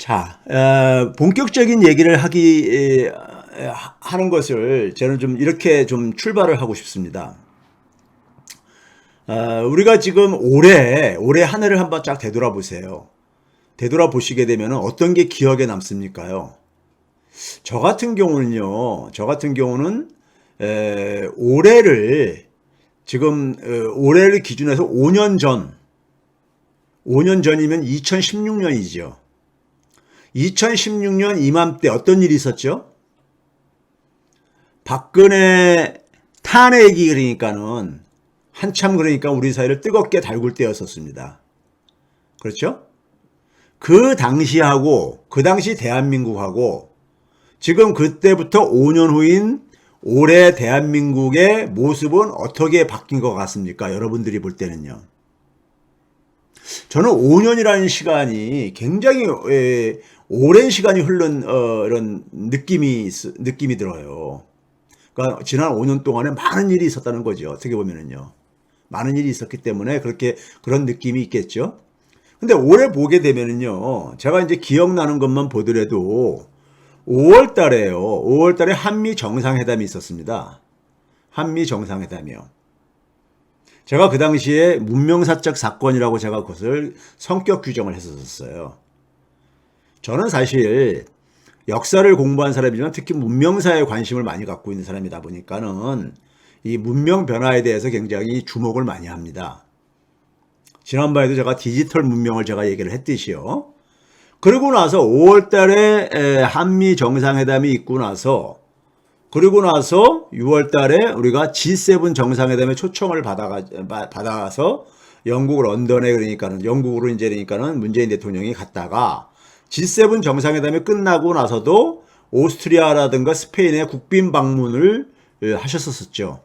자, 본격적인 얘기를 하는 것을 저는 좀 이렇게 좀 출발을 하고 싶습니다. 우리가 지금 올해 한 해를 한번 쫙 되돌아보세요. 되돌아보시게 되면 어떤 게 기억에 남습니까요? 저 같은 경우는, 올해를, 지금, 올해를 기준해서 5년 전이면 2016년이죠. 2016년 이맘때 어떤 일이 있었죠? 박근혜 탄핵이 그러니까는 한참 그러니까 우리 사회를 뜨겁게 달굴 때였었습니다. 그렇죠? 그 당시 대한민국하고 지금 그때부터 5년 후인 올해 대한민국의 모습은 어떻게 바뀐 것 같습니까? 여러분들이 볼 때는요. 저는 5년이라는 시간이 굉장히 오랜 시간이 흐른 이런 느낌이 들어요. 그러니까 지난 5년 동안에 많은 일이 있었다는 거죠. 어떻게 보면은요. 많은 일이 있었기 때문에 그런 느낌이 있겠죠. 근데 올해 보게 되면은요. 제가 이제 기억나는 것만 보더라도 5월 달에요. 5월 달에 한미 정상회담이 있었습니다. 한미 정상회담이요. 제가 그 당시에 문명사적 사건이라고 제가 그것을 성격 규정을 했었어요. 저는 사실 역사를 공부한 사람이지만 특히 문명사에 관심을 많이 갖고 있는 사람이다 보니까는 이 문명 변화에 대해서 굉장히 주목을 많이 합니다. 지난번에도 제가 디지털 문명을 제가 얘기를 했듯이요. 그리고 나서 5월 달에 한미 정상회담이 있고 나서 그리고 나서 6월 달에 우리가 G7 정상회담에 초청을 받아서 영국 런던에 그러니까는 문재인 대통령이 갔다가 G7 정상회담이 끝나고 나서도 오스트리아라든가 스페인에 국빈 방문을 하셨었죠.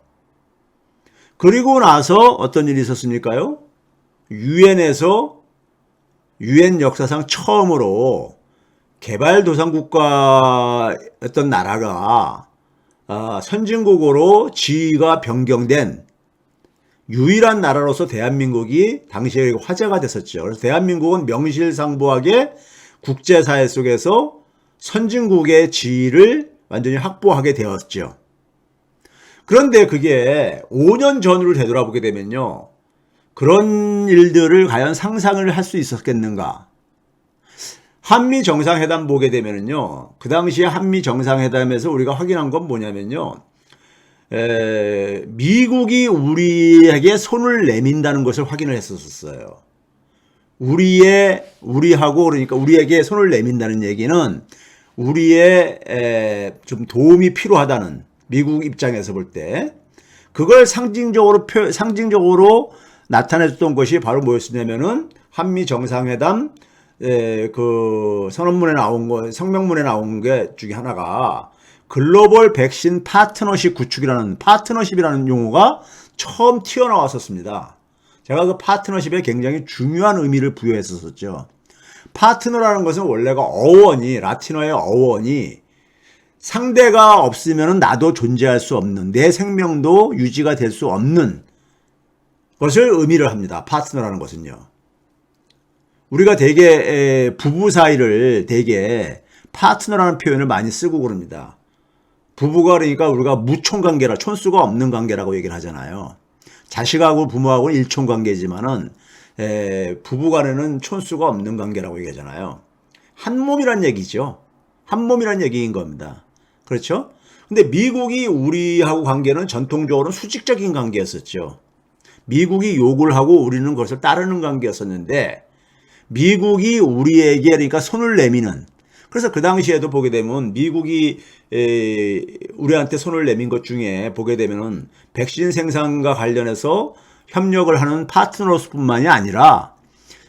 그리고 나서 어떤 일이 있었습니까요? 유엔에서 유엔 역사상 처음으로 개발도상국가였던 나라가 선진국으로 지위가 변경된 유일한 나라로서 대한민국이 당시에 화제가 됐었죠. 그래서 대한민국은 명실상부하게 국제사회 속에서 선진국의 지위를 완전히 확보하게 되었죠. 그런데 그게 5년 전으로 되돌아보게 되면요. 그런 일들을 과연 상상을 할 수 있었겠는가? 한미 정상회담 보게 되면은요. 그 당시에 한미 정상회담에서 우리가 확인한 건 뭐냐면요. 미국이 우리에게 손을 내민다는 것을 확인을 했었어요. 그러니까 우리에게 손을 내민다는 얘기는 우리의 좀 도움이 필요하다는 미국 입장에서 볼 때 그걸 상징적으로 나타냈던 것이 바로 뭐였냐면은 한미 정상회담 그 성명문에 나온 게 중에 하나가 글로벌 백신 파트너십이라는 용어가 처음 튀어나왔었습니다. 제가 그 파트너십에 굉장히 중요한 의미를 부여했었죠. 파트너라는 것은 원래가 라틴어의 어원이 상대가 없으면 나도 존재할 수 없는, 내 생명도 유지가 될 수 없는 것을 의미를 합니다. 파트너라는 것은요. 우리가 되게 부부 사이를 되게 파트너라는 표현을 많이 쓰고 그럽니다. 부부가 그러니까 우리가 무촌관계라 촌수가 없는 관계라고 얘기를 하잖아요. 자식하고 부모하고는 일촌관계지만은 부부간에는 촌수가 없는 관계라고 얘기하잖아요. 한 몸이란 얘기죠. 한 몸이란 얘기인 겁니다. 그렇죠? 근데 미국이 우리하고 관계는 전통적으로 수직적인 관계였었죠. 미국이 욕을 하고 우리는 그것을 따르는 관계였었는데 미국이 우리에게 그러니까 손을 내미는, 그래서 그 당시에도 보게 되면 미국이 우리한테 손을 내민 것 중에 보게 되면은 백신 생산과 관련해서 협력을 하는 파트너스뿐만이 아니라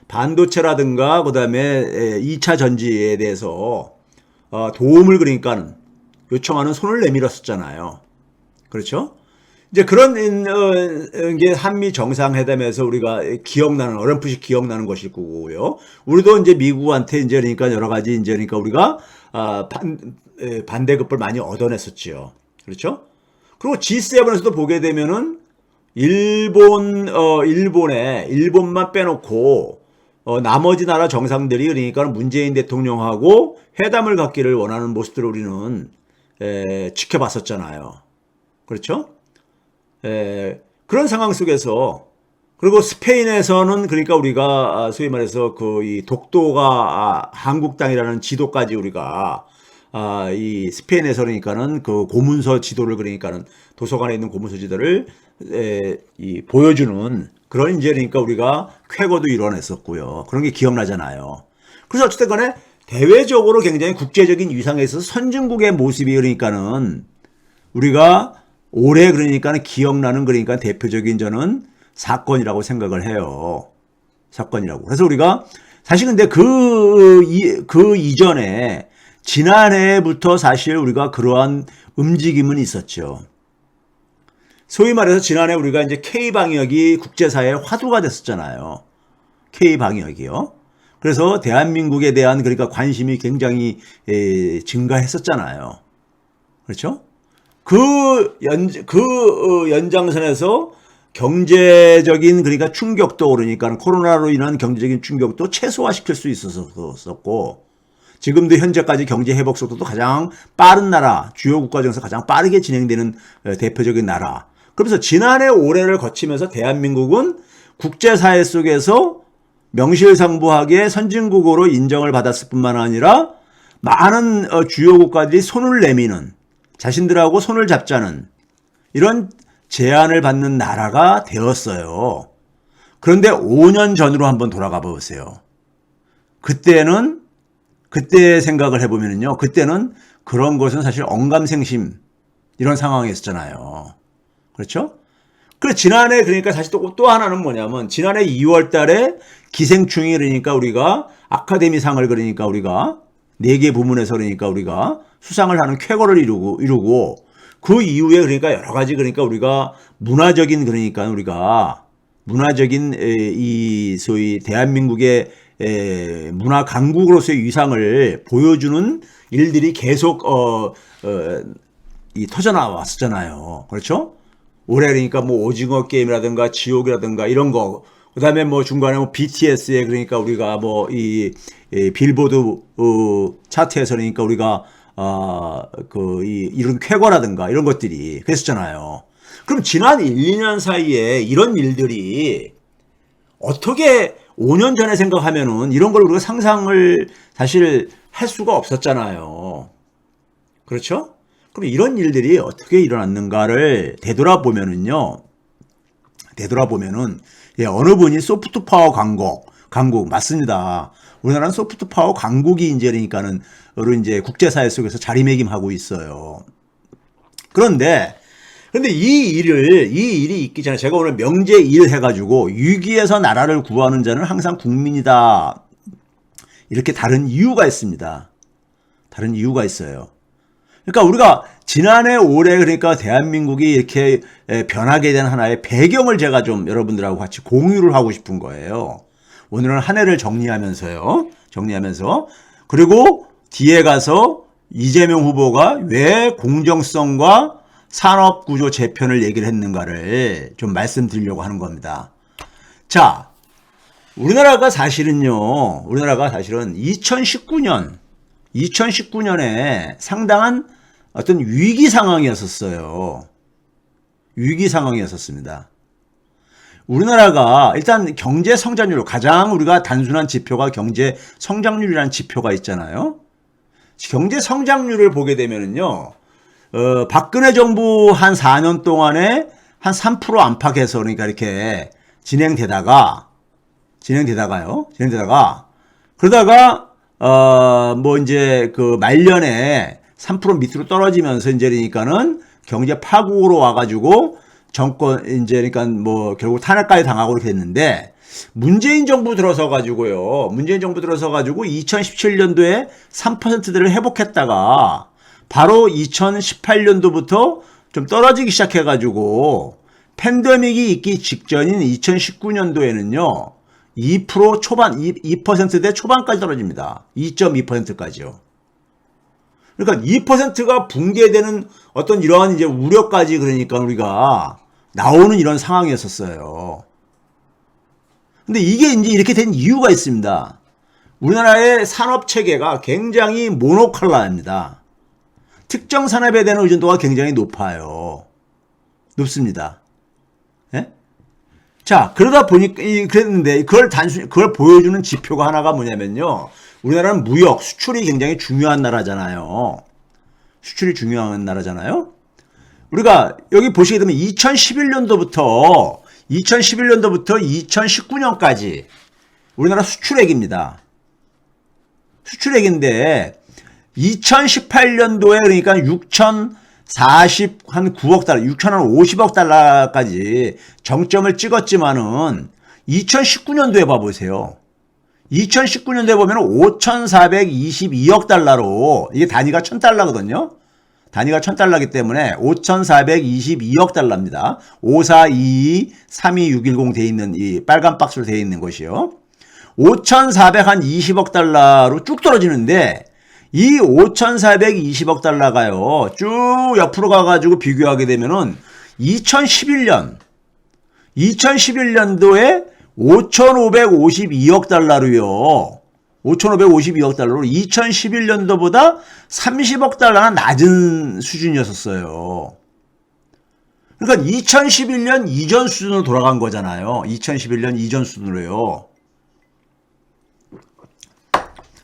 반도체라든가 그다음에 2차 전지에 대해서 도움을 그러니까는 요청하는 손을 내밀었었잖아요. 그렇죠? 이제 그런 게 한미 정상회담에서 우리가 어렴풋이 기억나는 것일 거고요. 우리도 이제 미국한테 이제 그러니까 여러 가지 이제 그러니까 우리가 반대급을 많이 얻어냈었지요. 그렇죠? 그리고 G7에서도 보게 되면은 일본만 빼놓고 나머지 나라 정상들이 그러니까 문재인 대통령하고 회담을 갖기를 원하는 모습들을 우리는 지켜봤었잖아요. 그렇죠? 그런 상황 속에서 그리고 스페인에서는 그러니까 우리가 소위 말해서 그 이 독도가 한국 땅이라는 지도까지 우리가 이 스페인에서 그러니까는 그 고문서 지도를 그러니까는 도서관에 있는 고문서 지도를 이 보여주는 그런 이제 그러니까 우리가 쾌거도 이뤄냈었고요. 그런 게 기억나잖아요. 그래서 어쨌든 간에 대외적으로 굉장히 국제적인 위상에 있어서 선진국의 모습이 그러니까는 우리가 올해 그러니까는 기억나는 그러니까 대표적인 저는 사건이라고 생각을 해요. 사건이라고. 그래서 우리가 사실 근데 그 이전에 지난해부터 사실 우리가 그러한 움직임은 있었죠. 소위 말해서 지난해 우리가 이제 K방역이 국제사회의 화두가 됐었잖아요. K방역이요. 그래서 대한민국에 대한 그러니까 관심이 굉장히 증가했었잖아요. 그렇죠? 그 연장선에서 경제적인 그러니까 충격도 그러니까 코로나로 인한 경제적인 충격도 최소화시킬 수 있었었고 지금도 현재까지 경제 회복 속도도 가장 빠른 나라, 주요 국가 중에서 가장 빠르게 진행되는 대표적인 나라. 그래서 지난해 올해를 거치면서 대한민국은 국제사회 속에서 명실상부하게 선진국으로 인정을 받았을 뿐만 아니라 많은 주요 국가들이 손을 내미는 자신들하고 손을 잡자는 이런 제안을 받는 나라가 되었어요. 그런데 5년 전으로 한번 돌아가 보세요. 그때 생각을 해보면요. 그때는 그런 것은 사실 언감생심 이런 상황이었잖아요. 그렇죠? 그래 지난해 그러니까 사실 또 하나는 뭐냐면 지난해 2월 달에 기생충이 그러니까 우리가 아카데미상을 그러니까 우리가 4개 부문에서 그러니까 우리가 수상을 하는 쾌거를 이루고 그 이후에 그러니까 여러 가지 그러니까 우리가 문화적인 그러니까 우리가 문화적인 이 소위 대한민국의 문화 강국으로서의 위상을 보여주는 일들이 계속 터져 나왔었잖아요. 그렇죠? 올해 그러니까 뭐 오징어 게임이라든가 지옥이라든가 이런 거 그다음에 뭐 중간에 뭐 BTS의 그러니까 우리가 뭐 이 빌보드 차트에서 그러니까 우리가 이런 쾌거라든가 이런 것들이 그랬었잖아요. 그럼 지난 1, 2년 사이에 이런 일들이 어떻게 5년 전에 생각하면은 이런 걸 우리가 상상을 사실 할 수가 없었잖아요. 그렇죠? 그럼 이런 일들이 어떻게 일어났는가를 되돌아보면은 어느 분이 소프트 파워 강국 맞습니다. 우리나라는 소프트 파워 강국이 이제 그러니까는 이제 국제사회 속에서 자리매김하고 있어요. 그런데 이 일이 있기 전에 제가 오늘 명제 1 해가지고 위기에서 나라를 구하는 자는 항상 국민이다. 이렇게 다른 이유가 있습니다. 다른 이유가 있어요. 그러니까 우리가 지난해 올해 그러니까 대한민국이 이렇게 변하게 된 하나의 배경을 제가 좀 여러분들하고 같이 공유를 하고 싶은 거예요. 오늘은 한 해를 정리하면서 그리고 뒤에 가서 이재명 후보가 왜 공정성과 산업구조 재편을 얘기를 했는가를 좀 말씀드리려고 하는 겁니다. 자, 우리나라가 사실은 2019년에 상당한 어떤 위기 상황이었었어요. 위기 상황이었었습니다. 우리나라가 일단 경제 성장률, 가장 우리가 단순한 지표가 경제 성장률이라는 지표가 있잖아요. 경제 성장률을 보게 되면은요, 박근혜 정부 한 4년 동안에 한 3% 안팎에서 그러니까 이렇게 진행되다가 그러다가 뭐 이제 그 말년에 3% 밑으로 떨어지면서 이제 그러니까는 경제 파국으로 와가지고 정권 이제 그러니까 뭐 결국 탄핵까지 당하고 이렇게 됐는데 문재인 정부 들어서 가지고 2017년도에 3%대를 회복했다가 바로 2018년도부터 좀 떨어지기 시작해가지고 팬데믹이 있기 직전인 2019년도에는요 2% 초반, 2%대 초반까지 떨어집니다. 2.2%까지요. 그러니까 2%가 붕괴되는 어떤 이러한 이제 우려까지 그러니까 우리가 나오는 이런 상황이었었어요. 근데 이게 이제 이렇게 된 이유가 있습니다. 우리나라의 산업 체계가 굉장히 모노컬러입니다. 특정 산업에 대한 의존도가 굉장히 높아요. 높습니다. 예? 자, 그러다 보니까, 그랬는데, 그걸 보여주는 지표가 하나가 뭐냐면요. 우리나라는 무역, 수출이 굉장히 중요한 나라잖아요. 수출이 중요한 나라잖아요. 우리가 여기 보시게 되면 2011년도부터 2019년까지 우리나라 수출액입니다. 수출액인데 2018년도에 그러니까 6,049억 달러, 6,050억 달러까지 정점을 찍었지만은 2019년도에 봐보세요. 2019년도에 보면 5,422억 달러로, 이게 단위가 1,000달러거든요. 단위가 1,000달러이기 때문에 5,422억 달러입니다. 5422-32610 돼 있는 이 빨간 박스로 돼 있는 것이요. 5,420억 달러로 쭉 떨어지는데 이 5,420억 달러가요. 쭉 옆으로 가가지고 비교하게 되면은 2011년도에 5,552억 달러로요. 5,552억 달러로 2011년도보다 30억 달러나 낮은 수준이었었어요. 그러니까 2011년 이전 수준으로 돌아간 거잖아요. 2011년 이전 수준으로요.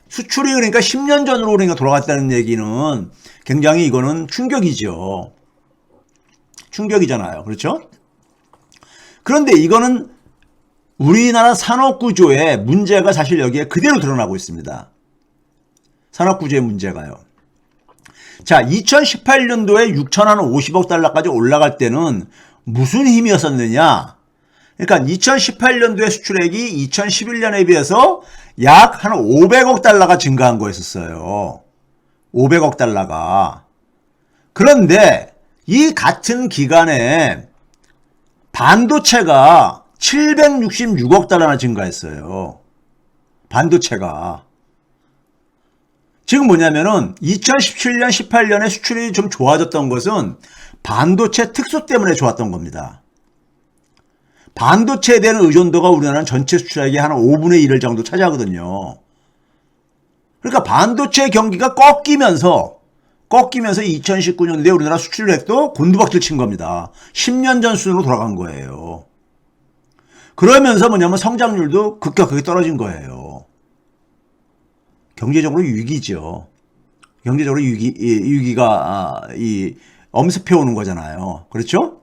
수출이 그러니까 10년 전으로 그러니까 돌아갔다는 얘기는 굉장히 이거는 충격이죠. 충격이잖아요. 그렇죠? 그런데 이거는 우리나라 산업구조의 문제가 사실 여기에 그대로 드러나고 있습니다. 산업구조의 문제가요. 자, 2018년도에 6,050억 달러까지 올라갈 때는 무슨 힘이었었느냐? 그러니까 2018년도의 수출액이 2011년에 비해서 약 한 500억 달러가 증가한 거였었어요. 500억 달러가. 그런데 이 같은 기간에 반도체가 766억 달러나 증가했어요. 반도체가. 지금 뭐냐면은 2017년, 18년에 수출이 좀 좋아졌던 것은 반도체 특수 때문에 좋았던 겁니다. 반도체에 대한 의존도가 우리나라는 전체 수출액의 한 5분의 1을 정도 차지하거든요. 그러니까 반도체 경기가 꺾이면서 2019년도에 우리나라 수출액도 곤두박질 친 겁니다. 10년 전 수준으로 돌아간 거예요. 그러면서 뭐냐면 성장률도 급격하게 떨어진 거예요. 경제적으로 위기죠. 경제적으로 위기가 엄습해 오는 거잖아요. 그렇죠?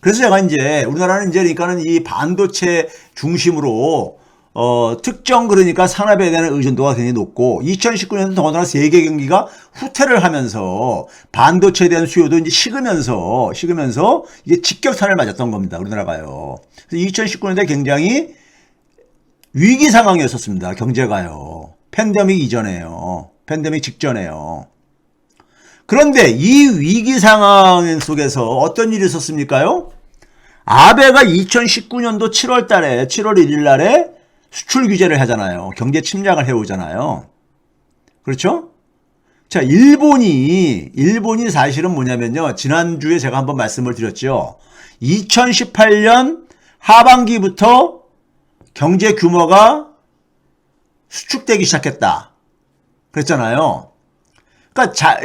그래서 제가 이제 우리나라는 이제 그러니까는 이 반도체 중심으로 특정 그러니까 산업에 대한 의존도가 굉장히 높고 2019년도 더군다나 세계 경기가 후퇴를 하면서 반도체에 대한 수요도 이제 식으면서 이게 직격탄을 맞았던 겁니다. 우리나라가요. 그래서 2019년도에 굉장히 위기 상황이었었습니다. 경제가요. 팬데믹 이전에요. 팬데믹 직전에요. 그런데 이 위기 상황 속에서 어떤 일이 있었습니까요? 아베가 2019년도 7월 1일 날에 수출 규제를 하잖아요. 경제 침략을 해오잖아요. 그렇죠? 자, 일본이 사실은 뭐냐면요. 지난주에 제가 한번 말씀을 드렸죠. 2018년 하반기부터 경제 규모가 수축되기 시작했다. 그랬잖아요. 그러니까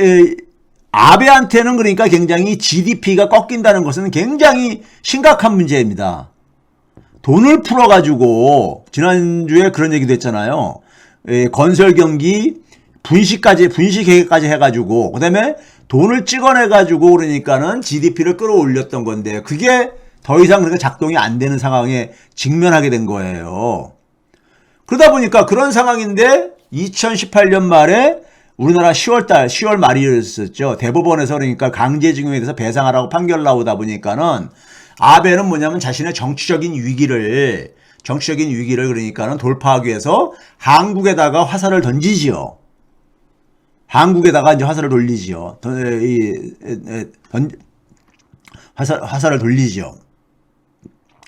아베한테는 그러니까 굉장히 GDP가 꺾인다는 것은 굉장히 심각한 문제입니다. 돈을 풀어가지고 지난주에 그런 얘기도 했잖아요. 건설 경기 분식 계획까지 해가지고 그다음에 돈을 찍어내가지고 그러니까는 GDP를 끌어올렸던 건데 그게 더 이상 그러니까 작동이 안 되는 상황에 직면하게 된 거예요. 그러다 보니까 그런 상황인데 2018년 말에 우리나라 10월 말이었었죠. 대법원에서 그러니까 강제징용에 대해서 배상하라고 판결 나오다 보니까는 아베는 뭐냐면 자신의 정치적인 위기를 그러니까는 돌파하기 위해서 한국에다가 화살을 던지지요. 한국에다가 이제 화살을 돌리지요. 화살을 돌리지요.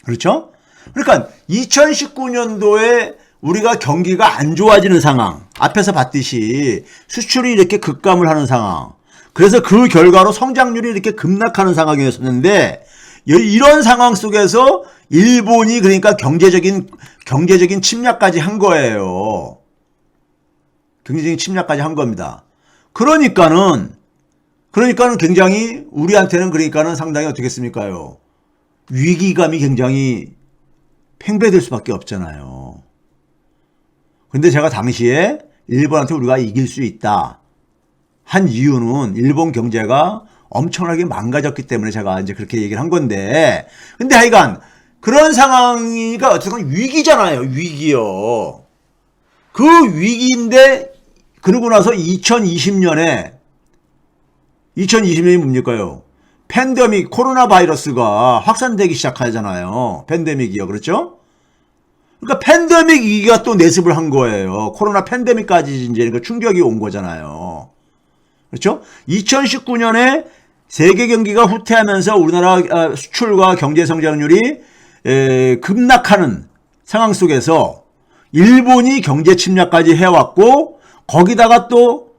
그렇죠? 그러니까 2019년도에 우리가 경기가 안 좋아지는 상황, 앞에서 봤듯이 수출이 이렇게 급감을 하는 상황, 그래서 그 결과로 성장률이 이렇게 급락하는 상황이었었는데 이런 상황 속에서 일본이 그러니까 경제적인 침략까지 한 거예요. 경제적인 침략까지 한 겁니다. 그러니까는 굉장히 우리한테는 그러니까는 상당히 어떻겠습니까요? 위기감이 굉장히 팽배될 수밖에 없잖아요. 근데 제가 당시에 일본한테 우리가 이길 수 있다 한 이유는 일본 경제가 엄청나게 망가졌기 때문에 제가 이제 그렇게 얘기를 한 건데, 근데 하여간 그런 상황이니까 어쨌든 위기잖아요. 위기요. 그 위기인데 그러고 나서 2020년이 뭡니까요? 팬데믹 코로나 바이러스가 확산되기 시작하잖아요. 팬데믹이요. 그렇죠? 그러니까 팬데믹 위기가 또 내습을 한 거예요. 코로나 팬데믹까지 이제 그러니까 충격이 온 거잖아요. 그렇죠? 2019년에 세계 경기가 후퇴하면서 우리나라 수출과 경제 성장률이 급락하는 상황 속에서 일본이 경제 침략까지 해왔고, 거기다가 또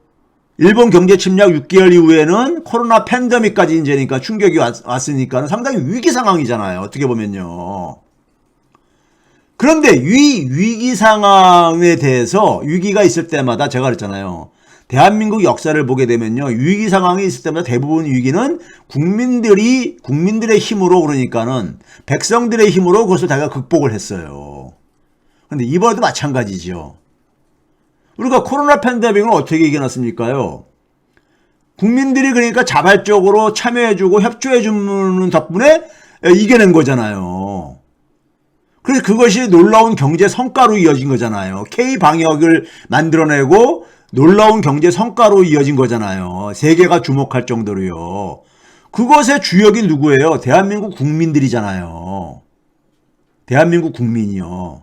일본 경제 침략 6개월 이후에는 코로나 팬데믹까지 이제니까 충격이 왔으니까 상당히 위기 상황이잖아요. 어떻게 보면요. 그런데 위기 상황에 대해서 위기가 있을 때마다 제가 그랬잖아요. 대한민국 역사를 보게 되면요. 위기 상황이 있을 때마다 대부분 위기는 국민들의 힘으로, 그러니까는 백성들의 힘으로 그것을 다가 극복을 했어요. 그런데 이번에도 마찬가지죠. 우리가 코로나 팬데믹을 어떻게 이겨냈습니까요? 국민들이 그러니까 자발적으로 참여해주고 협조해주는 덕분에 이겨낸 거잖아요. 그래서 그것이 놀라운 경제 성과로 이어진 거잖아요. K-방역을 만들어내고 놀라운 경제 성과로 이어진 거잖아요. 세계가 주목할 정도로요. 그것의 주역이 누구예요? 대한민국 국민들이잖아요. 대한민국 국민이요.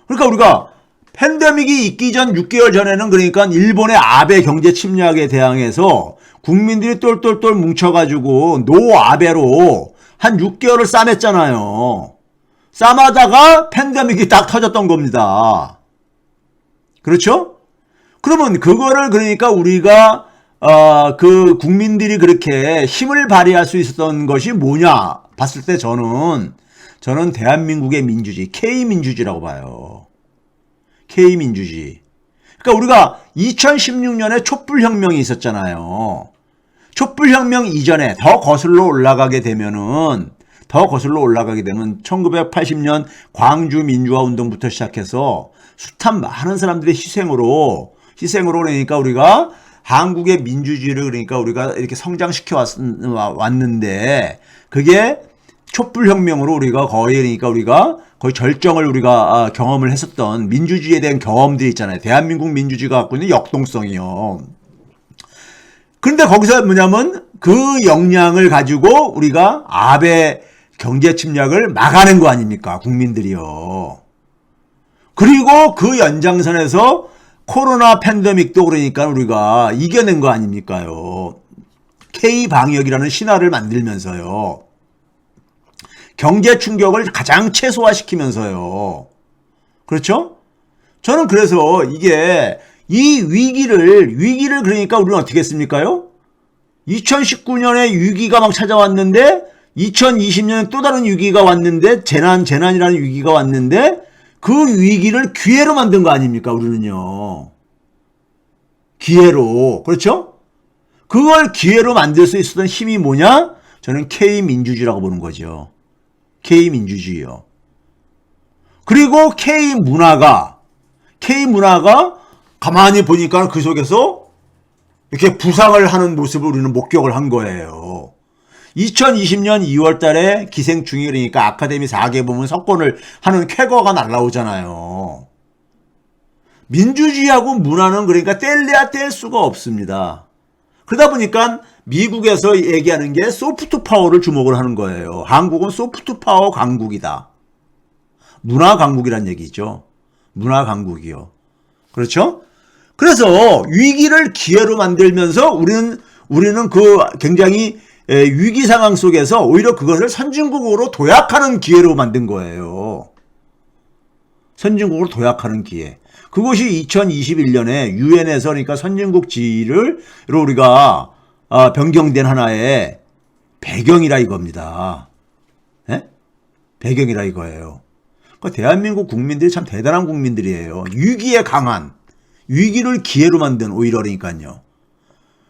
그러니까 우리가 팬데믹이 있기 전 6개월 전에는 그러니까 일본의 아베 경제 침략에 대항해서 국민들이 똘똘똘 뭉쳐가지고 노아베로 한 6개월을 싸맸잖아요. 싸마다가 팬데믹이 딱 터졌던 겁니다. 그렇죠? 그러면 그거를 그러니까 우리가 그 국민들이 그렇게 힘을 발휘할 수 있었던 것이 뭐냐 봤을 때 저는 대한민국의 민주주의, K민주주의라고 봐요. K민주주의. 그러니까 우리가 2016년에 촛불혁명이 있었잖아요. 촛불혁명 이전에 더 거슬러 올라가게 되면 1980년 광주 민주화 운동부터 시작해서 숱한 많은 사람들의 희생으로 그러니까 우리가 한국의 민주주의를 그러니까 우리가 이렇게 성장시켜 왔는데, 그게 촛불혁명으로 우리가 거의 절정을 우리가 경험을 했었던 민주주의에 대한 경험들이 있잖아요. 대한민국 민주주의가 갖고 있는 역동성이요. 그런데 거기서 뭐냐면 그 역량을 가지고 우리가 아베 경제 침략을 막아낸 거 아닙니까? 국민들이요. 그리고 그 연장선에서 코로나 팬데믹도 그러니까 우리가 이겨낸 거 아닙니까요? K-방역이라는 신화를 만들면서요. 경제 충격을 가장 최소화시키면서요. 그렇죠? 저는 그래서 이게 이 위기를 그러니까 우리는 어떻게 했습니까요? 2019년에 위기가 막 찾아왔는데 2020년에 또 다른 위기가 왔는데 재난이라는 위기가 왔는데 그 위기를 기회로 만든 거 아닙니까? 우리는요. 기회로. 그렇죠? 그걸 기회로 만들 수 있었던 힘이 뭐냐? 저는 K민주주의라고 보는 거죠. K민주주의요. 그리고 K문화가 가만히 보니까 그 속에서 이렇게 부상을 하는 모습을 우리는 목격을 한 거예요. 2020년 2월 달에 기생충이 그러니까 아카데미 4개 부문 석권을 하는 쾌거가 날라오잖아요. 민주주의하고 문화는 그러니까 뗄래야 뗄 수가 없습니다. 그러다 보니까 미국에서 얘기하는 게 소프트 파워를 주목을 하는 거예요. 한국은 소프트 파워 강국이다. 문화 강국이란 얘기죠. 문화 강국이요. 그렇죠? 그래서 위기를 기회로 만들면서 우리는 그 굉장히 위기 상황 속에서 오히려 그것을 선진국으로 도약하는 기회로 만든 거예요. 선진국으로 도약하는 기회. 그것이 2021년에 유엔에서 그러니까 선진국 지위를 우리가 변경된 하나의 배경이라 이겁니다. 배경이라 이거예요. 그러니까 대한민국 국민들이 참 대단한 국민들이에요. 위기에 강한, 위기를 기회로 만든 오히려 그러니까요.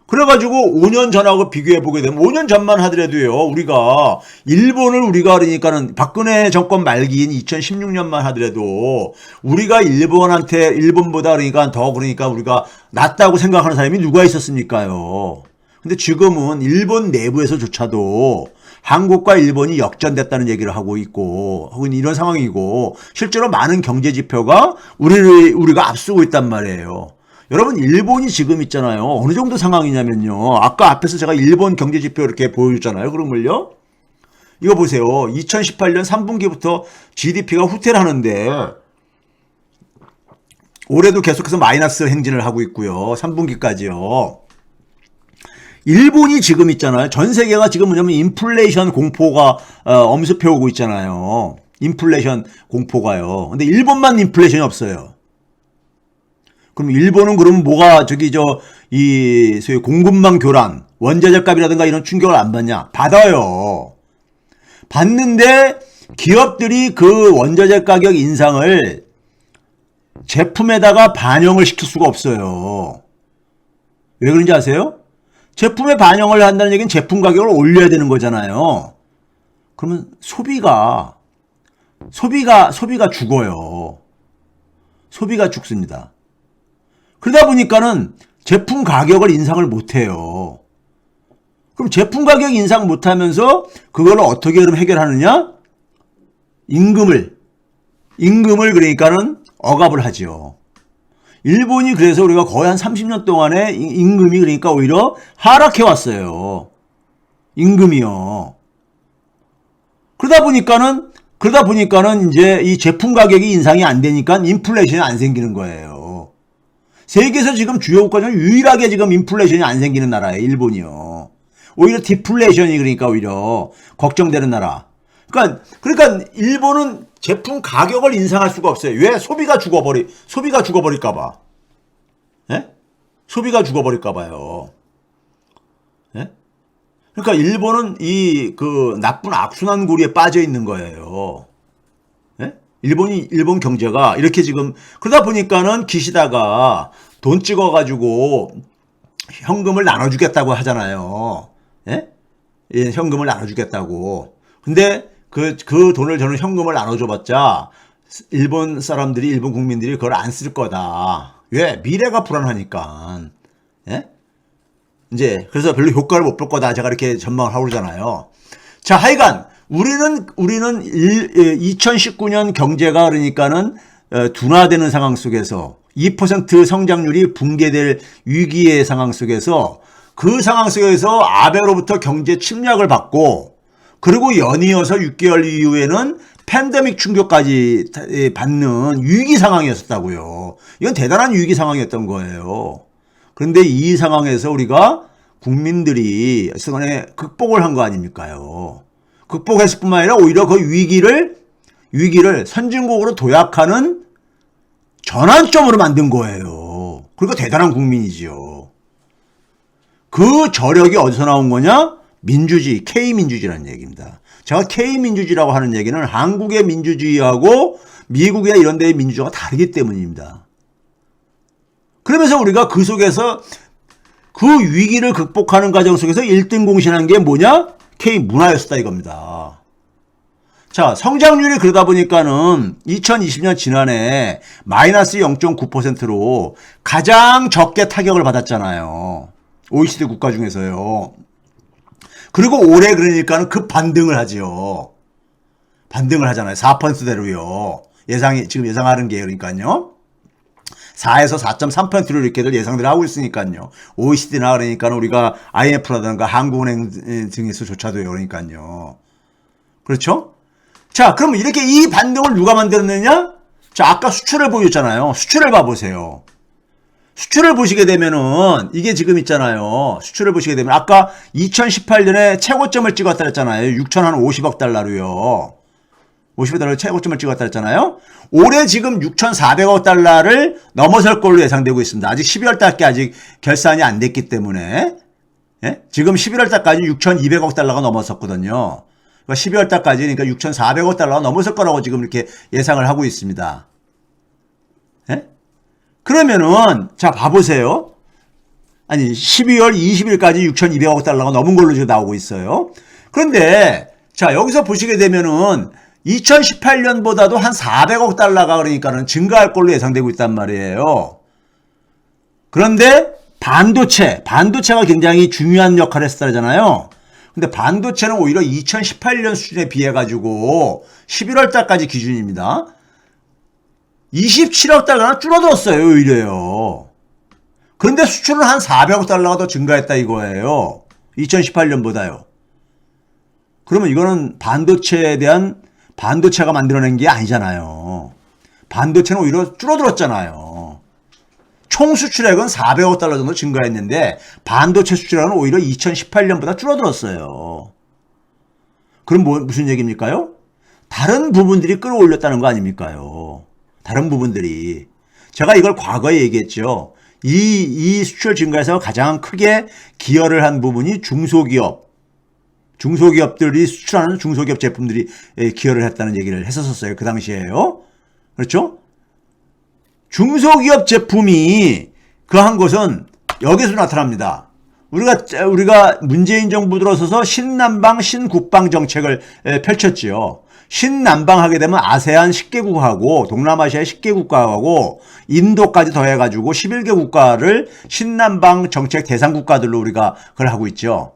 그래가지고 5년 전하고 비교해보게 되면 5년 전만 하더라도요, 우리가 일본을 우리가 그러니까는 박근혜 정권 말기인 2016년만 하더라도 우리가 일본보다 그러니까 더 그러니까 우리가 낫다고 생각하는 사람이 누가 있었습니까요? 근데 지금은 일본 내부에서조차도 한국과 일본이 역전됐다는 얘기를 하고 있고, 혹은 이런 상황이고, 실제로 많은 경제 지표가 우리가 앞서고 있단 말이에요. 여러분, 일본이 지금 있잖아요. 어느 정도 상황이냐면요. 아까 앞에서 제가 일본 경제 지표 이렇게 보여줬잖아요. 그러면요. 이거 보세요. 2018년 3분기부터 GDP가 후퇴를 하는데, 올해도 계속해서 마이너스 행진을 하고 있고요. 3분기까지요. 일본이 지금 있잖아요. 전 세계가 지금 뭐냐면 인플레이션 공포가 엄습해 오고 있잖아요. 인플레이션 공포가요. 근데 일본만 인플레이션이 없어요. 그럼 일본은 그러면 뭐가 이 소위 공급망 교란, 원자재 값이라든가 이런 충격을 안 받냐? 받아요. 받는데 기업들이 그 원자재 가격 인상을 제품에다가 반영을 시킬 수가 없어요. 왜 그런지 아세요? 제품에 반영을 한다는 얘기는 제품 가격을 올려야 되는 거잖아요. 그러면 소비가 죽어요. 소비가 죽습니다. 그러다 보니까는 제품 가격을 인상을 못해요. 그럼 제품 가격 인상 못하면서 그걸 어떻게 그럼 해결하느냐? 임금을 그러니까는 억압을 하죠. 일본이 그래서 우리가 거의 한 30년 동안에 임금이 그러니까 오히려 하락해 왔어요. 임금이요. 그러다 보니까는 이제 이 제품 가격이 인상이 안 되니까 인플레이션이 안 생기는 거예요. 세계에서 지금 주요 국가 중 유일하게 지금 인플레이션이 안 생기는 나라예요. 일본이요. 오히려 디플레이션이 그러니까 오히려 걱정되는 나라. 그러니까 일본은 제품 가격을 인상할 수가 없어요. 왜? 소비가 죽어버릴까봐. 예? 소비가 죽어버릴까봐요. 예? 그러니까 일본은 그 나쁜 악순환 고리에 빠져 있는 거예요. 예? 일본 경제가 이렇게 지금, 그러다 보니까는 기시다가 돈 찍어가지고 현금을 나눠주겠다고 하잖아요. 예? 예, 현금을 나눠주겠다고. 근데 그 돈을 저는 현금을 나눠줘봤자 일본 국민들이 그걸 안 쓸 거다. 왜? 미래가 불안하니까. 예? 이제 그래서 별로 효과를 못 볼 거다. 제가 이렇게 전망을 하고 그러잖아요. 자, 하여간 우리는 2019년 경제가 그러니까는 둔화되는 상황 속에서 2% 성장률이 붕괴될 위기의 상황 속에서 그 상황 속에서 아베로부터 경제 침략을 받고 그리고 연이어서 6개월 이후에는 팬데믹 충격까지 받는 위기 상황이었다고요. 이건 대단한 위기 상황이었던 거예요. 그런데 이 상황에서 우리가 국민들이 순간에 극복을 한 거 아닙니까요? 극복했을 뿐만 아니라 오히려 그 위기를 선진국으로 도약하는 전환점으로 만든 거예요. 그러니까 대단한 국민이지요. 그 저력이 어디서 나온 거냐? 민주주의, K민주주의라는 얘기입니다. 제가 K민주주의라고 하는 얘기는 한국의 민주주의하고 미국의 이런 데의 민주주의가 다르기 때문입니다. 그러면서 우리가 그 속에서 그 위기를 극복하는 과정 속에서 1등 공신한 게 뭐냐? K문화였다 이겁니다. 자, 성장률이 그러다 보니까는 2020년 지난해 마이너스 0.9%로 가장 적게 타격을 받았잖아요. OECD 국가 중에서요. 그리고 올해 그러니까는 급 반등을 하지요. 반등을 하잖아요. 4%대로요. 지금 예상하는 게 그러니까요. 4에서 4.3%를 이렇게들 예상들 하고 있으니까요. OECD나 그러니까 우리가 IMF라든가 한국은행 등에서조차도요. 그러니까요. 그렇죠? 자, 그럼 이렇게 이 반등을 누가 만들었느냐? 자, 아까 수출을 보여줬잖아요. 수출을 봐보세요. 수출을 보시게 되면은 이게 지금 있잖아요. 수출을 보시게 되면 아까 2018년에 최고점을 찍었다 했잖아요. 6,050억 달러로요. 50억 달러 최고점을 찍었다 했잖아요. 올해 지금 6,400억 달러를 넘어설 걸로 예상되고 있습니다. 아직 12월 달께 아직 결산이 안 됐기 때문에. 예? 지금 11월 달까지 6,200억 달러가 넘어섰거든요. 그러니까 12월 달까지 그러니까 6,400억 달러가 넘었을 거라고 지금 이렇게 예상을 하고 있습니다. 예? 그러면은 자 봐보세요. 아니 12월 20일까지 6,200억 달러가 넘은 걸로 지금 나오고 있어요. 그런데 자 여기서 보시게 되면은 2018년보다도 한 400억 달러가 그러니까는 증가할 걸로 예상되고 있단 말이에요. 그런데 반도체가 굉장히 중요한 역할을 했었잖아요. 근데 반도체는 오히려 2018년 수준에 비해 가지고 11월 달까지 기준입니다. 27억 달러나 줄어들었어요, 오히려요. 그런데 수출은 한 400억 달러가 더 증가했다 이거예요. 2018년보다요. 그러면 이거는 반도체가 만들어낸 게 아니잖아요. 반도체는 오히려 줄어들었잖아요. 총 수출액은 400억 달러 정도 증가했는데 반도체 수출액은 오히려 2018년보다 줄어들었어요. 그럼 무슨 얘기입니까요? 다른 부분들이 끌어올렸다는 거 아닙니까요? 다른 부분들이. 제가 이걸 과거에 얘기했죠. 이 수출 증가에서 가장 크게 기여를 한 부분이 중소기업들이 수출하는 중소기업 제품들이 기여를 했다는 얘기를 했었어요. 그 당시에요. 그렇죠? 중소기업 제품이 그 한 것은 여기서 나타납니다. 우리가 문재인 정부 들어서서 신남방, 신국방 정책을 펼쳤지요. 신남방 하게 되면 아세안 10개국하고 동남아시아 10개국가하고 인도까지 더해가지고 11개 국가를 신남방 정책 대상 국가들로 우리가 그걸 하고 있죠.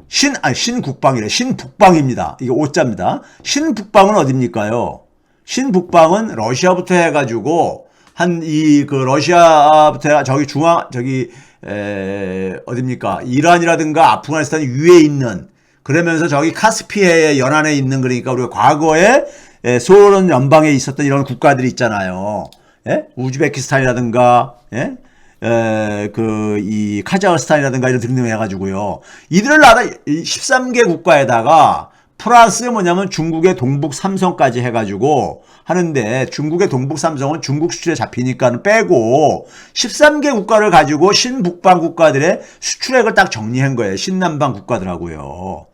신국방이래. 신북방입니다. 이게 오자입니다. 신북방은 어딥니까요? 신북방은 러시아부터 해가지고 러시아부터 어딥니까? 이란이라든가 아프가니스탄 위에 있는, 그러면서 저기 카스피해의 연안에 있는, 그러니까 우리가 과거에 소련 연방에 있었던 이런 국가들이 있잖아요. 예? 우즈베키스탄이라든가, 예? 이 카자흐스탄이라든가 이런 등등 해가지고요. 이들 나라 13개 국가에다가 플러스 뭐냐면 중국의 동북 삼성까지 해가지고 하는데, 중국의 동북 삼성은 중국 수출에 잡히니까 빼고 13개 국가를 가지고 신북방 국가들의 수출액을 딱 정리한 거예요. 신남방 국가들하고요.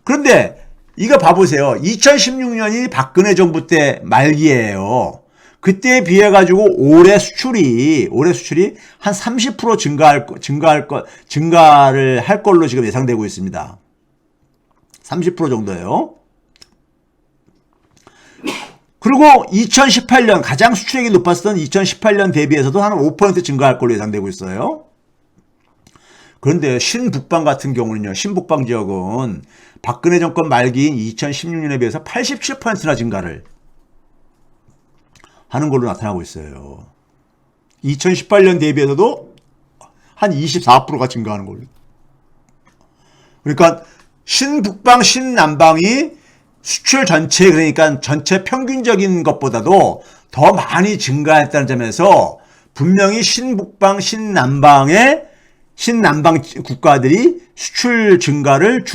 그런데 이거 봐보세요. 2016년이 박근혜 정부 때 말기예요. 그때에 비해 가지고 올해 수출이 한 30% 증가를 할 걸로 지금 예상되고 있습니다. 30% 정도예요. 그리고 2018년 가장 수출액이 높았던 2018년 대비해서도 한 5% 증가할 걸로 예상되고 있어요. 그런데 신북방 같은 경우는요. 신북방 지역은 박근혜 정권 말기인 2016년에 비해서 87%나 증가를 하는 걸로 나타나고 있어요. 2018년 대비해서도 한 24%가 증가하는 걸로. 그러니까 신북방, 신남방이 수출 전체, 그러니까 전체 평균적인 것보다도 더 많이 증가했다는 점에서 분명히 신북방, 신남방 국가들이 수출 증가를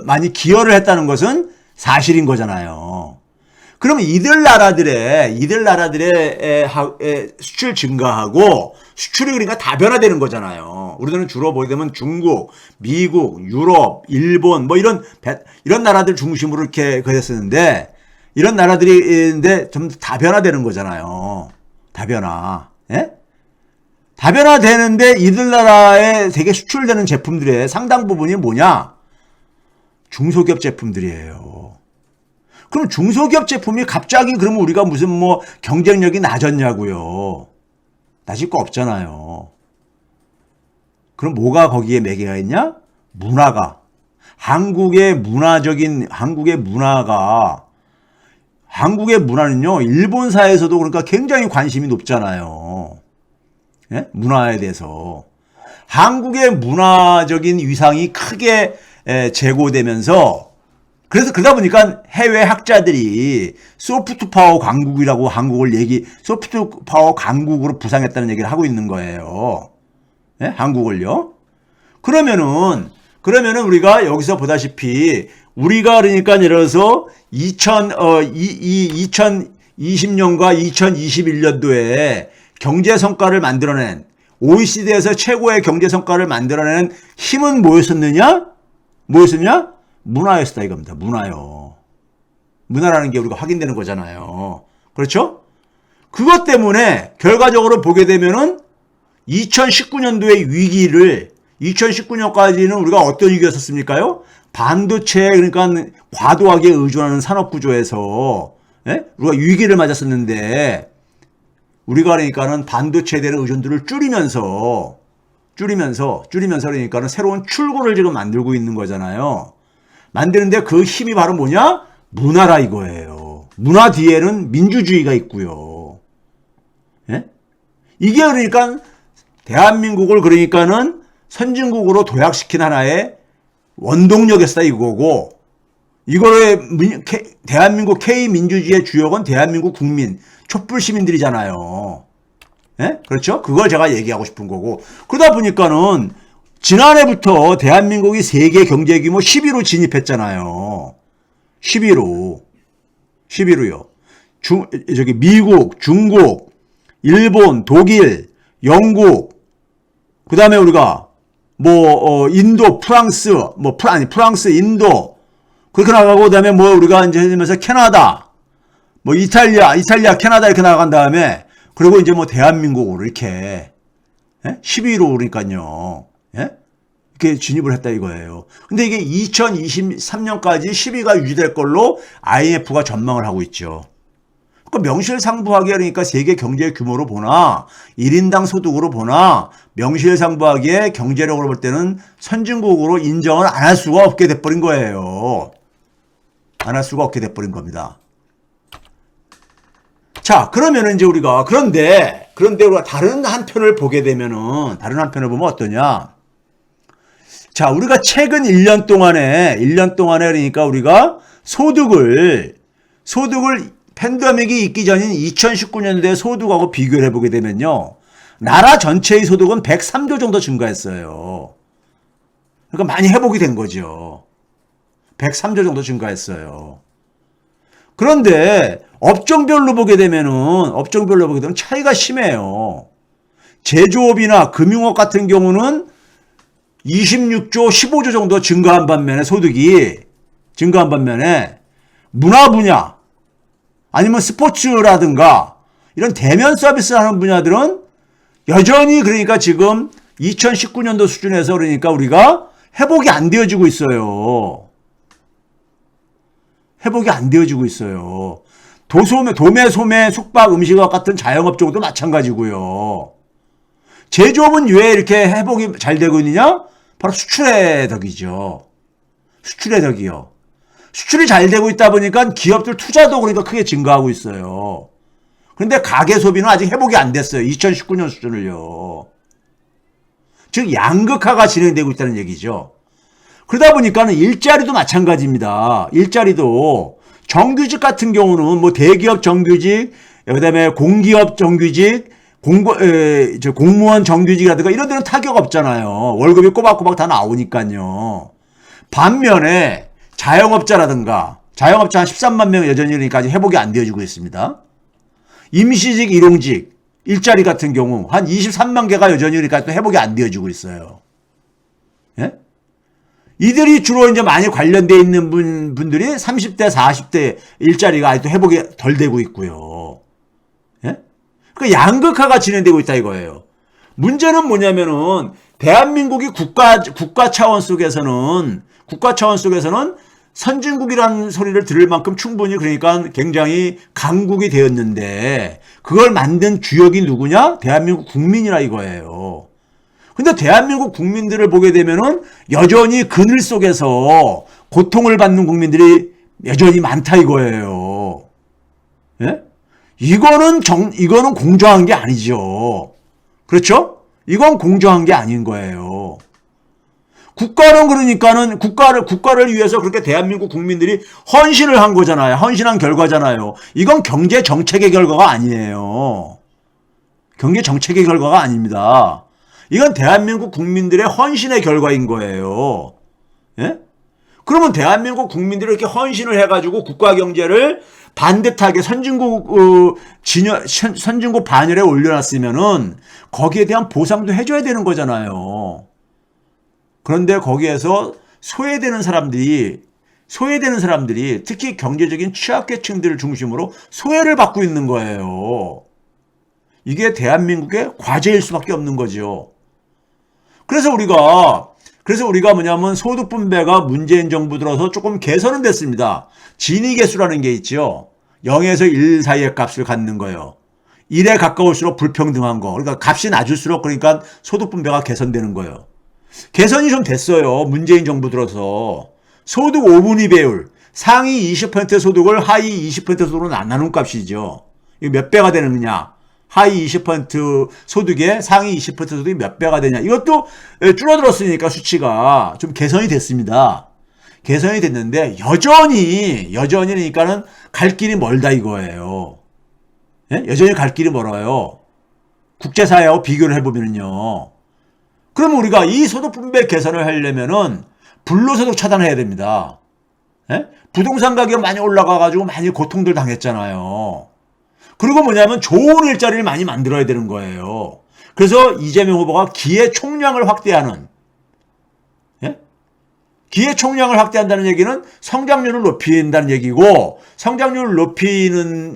많이 기여를 했다는 것은 사실인 거잖아요. 그러면 이들 나라들의 수출 증가하고 수출이 그러니까 다변화되는 거잖아요. 우리들은 주로 보게 되면 중국, 미국, 유럽, 일본 뭐 이런 나라들 중심으로 이렇게 그랬었는데, 이런 나라들인데 좀 다변화되는 거잖아요. 다변화. 예? 다변화되는데 이들 나라에 되게 수출되는 제품들의 상당 부분이 뭐냐? 중소기업 제품들이에요. 그럼 중소기업 제품이 갑자기 그러면 우리가 무슨 뭐 경쟁력이 낮았냐고요. 낮을 거 없잖아요. 그럼 뭐가 거기에 매개가 있냐? 문화가. 한국의 문화는요, 일본사에서도 그러니까 굉장히 관심이 높잖아요. 예? 문화에 대해서. 한국의 문화적인 위상이 크게 제고되면서, 그래서 그러다 보니까 해외 학자들이 소프트 파워 강국이라고 소프트 파워 강국으로 부상했다는 얘기를 하고 있는 거예요. 예? 한국을요. 그러면은 우리가 여기서 보다시피 우리가 그러니까 예를 들어서 2020년과 2021년도에 경제 성과를 만들어낸, OECD에서 최고의 경제 성과를 만들어내는 힘은 뭐였었냐? 문화였다 이겁니다. 문화요. 문화라는 게 우리가 확인되는 거잖아요. 그렇죠? 그것 때문에 결과적으로 보게 되면은 2019년도의 위기를 2019년까지는 우리가 어떤 위기였었습니까요? 반도체에 그러니까 과도하게 의존하는 산업 구조에서 우리가 위기를 맞았었는데 우리가 그러니까는 반도체에 대한 의존도를 줄이면서 그러니까는 새로운 출구를 지금 만들고 있는 거잖아요. 만드는데 그 힘이 바로 뭐냐? 문화라 이거예요. 문화 뒤에는 민주주의가 있고요. 예? 이게 그러니까 대한민국을 그러니까는 선진국으로 도약시킨 하나의 원동력이었다 이거고, 이거를 대한민국 K민주주의의 주역은 대한민국 국민, 촛불 시민들이잖아요. 예? 그렇죠? 그걸 제가 얘기하고 싶은 거고, 그러다 보니까는 지난해부터 대한민국이 세계 경제 규모 10위로 진입했잖아요. 10위로요. 미국, 중국, 일본, 독일, 영국, 그 다음에 우리가 인도, 프랑스, 프랑스, 인도 그렇게 나가고, 그 다음에 우리가 이제 하면서 캐나다, 이탈리아, 캐나다 이렇게 나간 다음에, 그리고 이제 대한민국으로 이렇게 10위로 그러니까요. 예? 이렇게 진입을 했다 이거예요. 근데 이게 2023년까지 10위가 유지될 걸로 IMF가 전망을 하고 있죠. 그러니까 명실상부하게 그러니까 세계 경제 규모로 보나 1인당 소득으로 보나 명실상부하게 경제력으로 볼 때는 선진국으로 인정을 안 할 수가 없게 돼버린 거예요. 안 할 수가 없게 돼버린 겁니다. 자, 그러면은 이제 우리가 그런데 우리가 다른 한편을 보게 되면은 다른 한편을 보면 어떠냐? 자, 우리가 최근 1년 동안에 그러니까 우리가 소득을 팬데믹이 있기 전인 2019년도에 소득하고 비교를 해보게 되면요. 나라 전체의 소득은 103조 정도 증가했어요. 그러니까 많이 회복이 된 거죠. 103조 정도 증가했어요. 그런데 업종별로 보게 되면은 차이가 심해요. 제조업이나 금융업 같은 경우는 26조, 15조 정도 증가한 반면에 문화 분야 아니면 스포츠라든가 이런 대면 서비스 하는 분야들은 여전히 그러니까 지금 2019년도 수준에서 그러니까 우리가 회복이 안 되어지고 있어요. 도매, 소매, 숙박, 음식업 같은 자영업종도 마찬가지고요. 제조업은 왜 이렇게 회복이 잘 되고 있느냐? 바로 수출의 덕이죠. 수출이 잘 되고 있다 보니까 기업들 투자도 그러니까 크게 증가하고 있어요. 그런데 가계 소비는 아직 회복이 안 됐어요. 2019년 수준을요. 즉 양극화가 진행되고 있다는 얘기죠. 그러다 보니까는 일자리도 마찬가지입니다. 일자리도 정규직 같은 경우는 대기업 정규직, 그다음에 공기업 정규직, 공무원 정규직이라든가 이런 데는 타격 없잖아요. 월급이 꼬박꼬박 다 나오니까요. 반면에 자영업자라든가 자영업자 한 13만 명 여전히 그러니까 회복이 안 되어지고 있습니다. 임시직, 일용직, 일자리 같은 경우 한 23만 개가 여전히 그러니까 또 회복이 안 되어지고 있어요. 예? 이들이 주로 이제 많이 관련되어 있는 분들이 30대, 40대 일자리가 아직도 회복이 덜 되고 있고요. 예? 그러니까 양극화가 진행되고 있다 이거예요. 문제는 뭐냐면은 대한민국이 국가 차원 속에서는 선진국이라는 소리를 들을 만큼 충분히 그러니까 굉장히 강국이 되었는데 그걸 만든 주역이 누구냐? 대한민국 국민이라 이거예요. 근데 대한민국 국민들을 보게 되면은 여전히 그늘 속에서 고통을 받는 국민들이 여전히 많다 이거예요. 예? 이거는 공정한 게 아니죠. 그렇죠? 이건 공정한 게 아닌 거예요. 국가는 그러니까는 국가를 위해서 그렇게 대한민국 국민들이 헌신을 한 거잖아요. 헌신한 결과잖아요. 이건 경제 정책의 결과가 아니에요. 경제 정책의 결과가 아닙니다. 이건 대한민국 국민들의 헌신의 결과인 거예요. 예? 그러면 대한민국 국민들이 이렇게 헌신을 해가지고 국가 경제를 반듯하게 선진국 반열에 올려놨으면은 거기에 대한 보상도 해줘야 되는 거잖아요. 그런데 거기에서 소외되는 사람들이 소외되는 사람들이 특히 경제적인 취약계층들을 중심으로 소외를 받고 있는 거예요. 이게 대한민국의 과제일 수밖에 없는 거죠. 그래서 우리가 뭐냐면 소득 분배가 문재인 정부 들어서 조금 개선은 됐습니다. 진위계수라는 게 있죠. 0에서 1 사이의 값을 갖는 거예요. 1에 가까울수록 불평등한 거. 그러니까 값이 낮을수록 그러니까 소득 분배가 개선되는 거예요. 개선이 좀 됐어요. 문재인 정부 들어서. 소득 5분위 배율. 상위 20% 소득을 하위 20% 소득으로 나누는 값이죠. 이게 몇 배가 되느냐. 하위 20% 소득에 상위 20% 소득이 몇 배가 되냐. 이것도 줄어들었으니까 수치가 좀 개선이 됐습니다. 개선이 됐는데 여전히 그러니까는 갈 길이 멀다 이거예요. 예? 여전히 갈 길이 멀어요. 국제사회하고 비교를 해보면요. 그럼 우리가 이 소득 분배 개선을 하려면은 불로소득 차단해야 됩니다. 예? 부동산 가격 많이 올라가가지고 많이 고통들 당했잖아요. 그리고 뭐냐면 좋은 일자리를 많이 만들어야 되는 거예요. 그래서 이재명 후보가 기회 총량을 확대하는, 예? 기회 총량을 확대한다는 얘기는 성장률을 높인다는 얘기고, 성장률을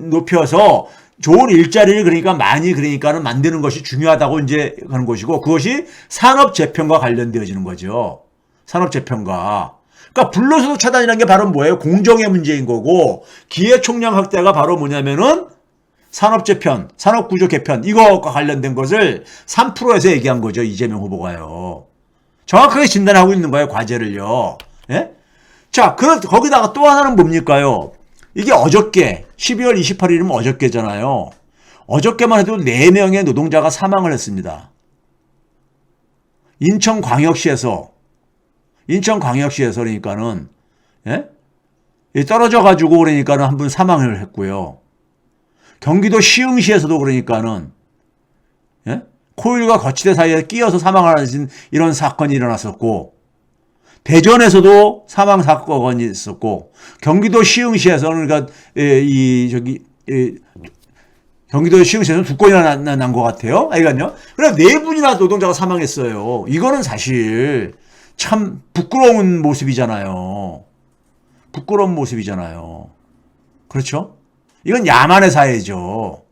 높여서 좋은 일자리를 그러니까는 만드는 것이 중요하다고 이제 하는 것이고, 그것이 산업 재편과 관련되어지는 거죠. 산업 재편과. 그러니까 불로소득 차단이라는 게 바로 뭐예요? 공정의 문제인 거고, 기회 총량 확대가 바로 뭐냐면은 산업 재편, 산업 구조 개편, 이거와 관련된 것을 3%에서 얘기한 거죠. 이재명 후보가요. 정확하게 진단하고 있는 거예요. 과제를요. 예? 자, 거기다가 또 하나는 뭡니까요? 이게 어저께 12월 28일이면 어저께잖아요. 어저께만 해도 4명의 노동자가 사망을 했습니다. 인천광역시에서 그러니까는, 예? 떨어져 가지고 그러니까는 한 분 사망을 했고요. 경기도 시흥시에서도 그러니까는, 예? 코일과 거치대 사이에 끼어서 사망하는 이런 사건이 일어났었고, 대전에서도 사망 사건이 있었고, 경기도 시흥시에서는 그러니까 경기도 시흥시에서는 2건이나 난 것 같아요. 아이간요. 그래서 4분이나 노동자가 사망했어요. 이거는 사실 참 부끄러운 모습이잖아요. 부끄러운 모습이잖아요. 그렇죠? 이건 야만의 사회죠.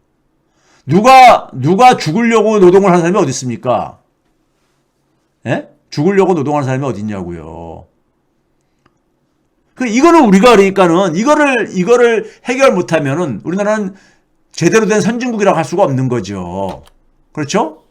누가 죽으려고 노동을 하는 사람이 어디 있습니까? 예? 죽으려고 노동하는 사람이 어디 있냐고요. 이거는 우리가 그러니까는 이거를 해결 못하면은 우리나라는 제대로 된 선진국이라고 할 수가 없는 거죠. 그렇죠?